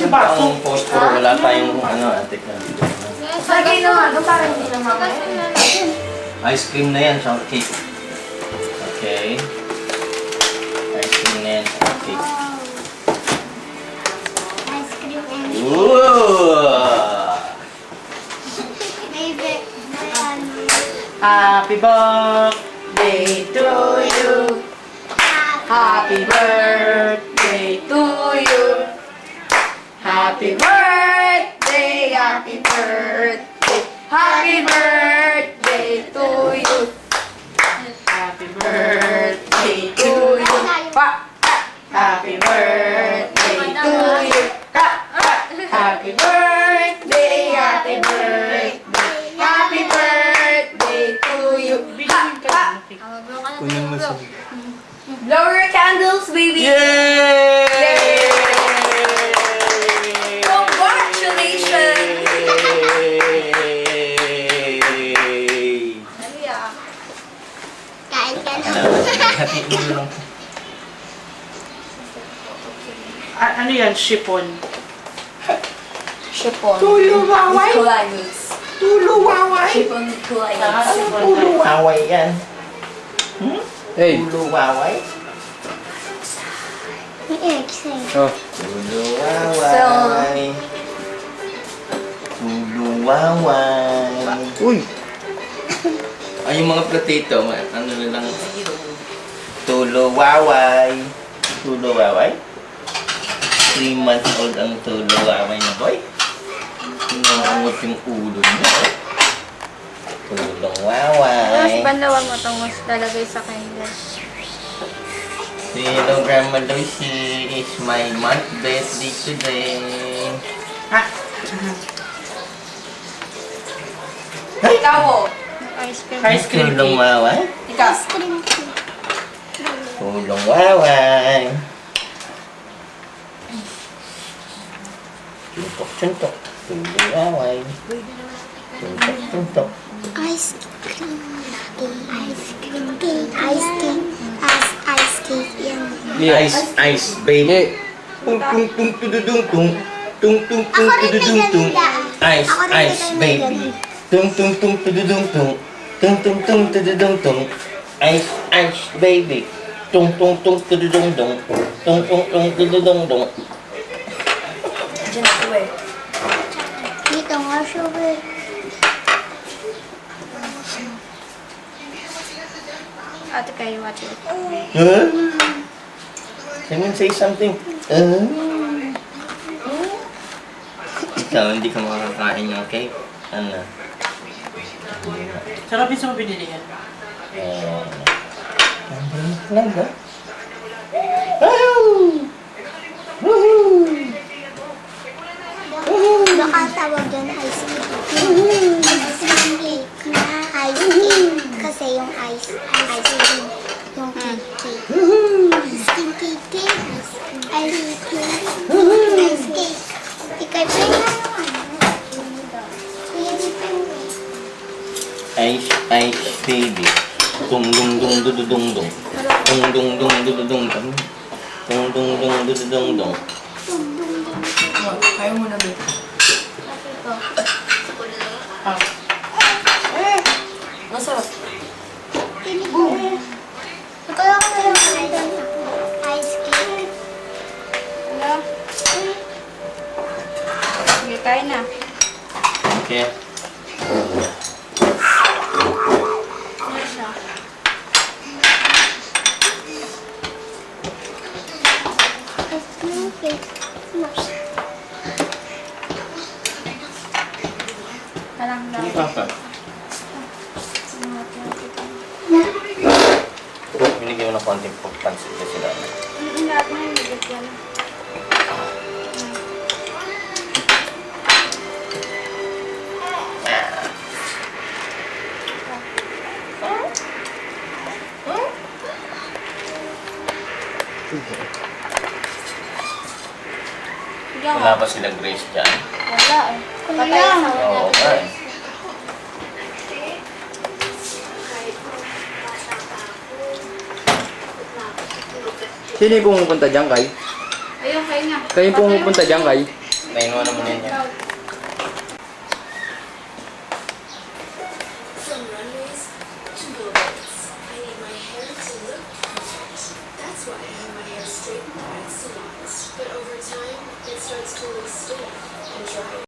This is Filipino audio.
yung baso. Ang post pero wala tayong ano, atik na dito. Lagay na nga, doon parang hindi na mamaya. Ice cream na yan, sa cake. Okay. Ice cream na yan, sa cake. Ice cream and Ooh! maybe. Happy birthday to you. Happy birthday to you. Happy birthday, happy birthday. Happy birthday to you. Happy birthday to you. Pa! Happy birthday to you. Pa! Happy birthday, happy birthday. Happy birthday to you. Kunin mo sa... Blow your candles, baby! Yay! Congratulations! Yay! Kain ka na. Hatiin mo lang. Ano yan? Chiffon. Chiffon. Tuluwaway? Kulay mousse. Tuluwaway? Chiffon kulay mousse. Tuluwaway yan. Hey. Tuluwaway? May eggs eh. Oh. Tuluwaway. Tuluwaway. Uy. Ay, yung mga potato, ano na lang. Tuluwaway. Tuluwaway? 3 months old ang tuluwaway na boy. Nangangot yung ulo niya. Tapos Tuluwaway. bandawan mo itong mas lalagay sa kanila. Hello, Grandma Lucy. It's my month birthday today. Ha? Ikaw oh. Ice cream. Ice cream cake. Tuluwaway. Ikaw. Ice cream cake. Tuluwaway. Tuntok-tuntok. Tuluwaway. Tuntok-tuntok. Ice cream cake. Ice cream cake. Ice cream. Ice cake yan. Ice, baby. Tung tung tung tududung tung. Tung tung tung Ako rin may tududung tung. ganda. Ice, Ako rin ice, may baby. ganda. Tung tung tung tududung tung. Tung tung tung tududung tung. Ice, ice, baby. Tung tung tung tududung tung. Tung tung tung tududung tung. Diyan ako eh. Dito nga siya eh. Ate kayo, ate. Huh? Can you say something? Ikaw, hindi ka makakain ng cake? Ano? Sarapin sa mabinili yan. Lang ba? Woohoo! Woohoo! Baka tawag doon ice cake. Ice cream cake. Ice cake. Kasi yung ice cream. Yung cake cake. Ice cream cake cake. Ice cream. Ice cake. Ikay pa yung Ice, ice, baby. Tung dung dung du du dung dung. Tung dung dung du du dung dung. Tung dung dung du du dung dung. Kayo muna babe. Ah. Masarap. Kaya ko yung ice cake. Ano? Sige, kain na. Okay. Ano siya? Ice cream cake. Parang lang. Papa. Binigyan mo ng konting pansit kasi lang. Lahat na yung bigyan. Bigyan Wala ko. ba sila Grace dyan? Wala eh. Patay sa Oo, wala. ba? Sino yung pumupunta dyan, Kay? Ayun, kayo nga. Kayo yung pumupunta dyan, Kay? Nainuan na muna niya. Ikaw. From runways to billboards, I need my hair to look perfect. That's why I have my hair straightened at salons. But over time, it starts to look stiff and dry.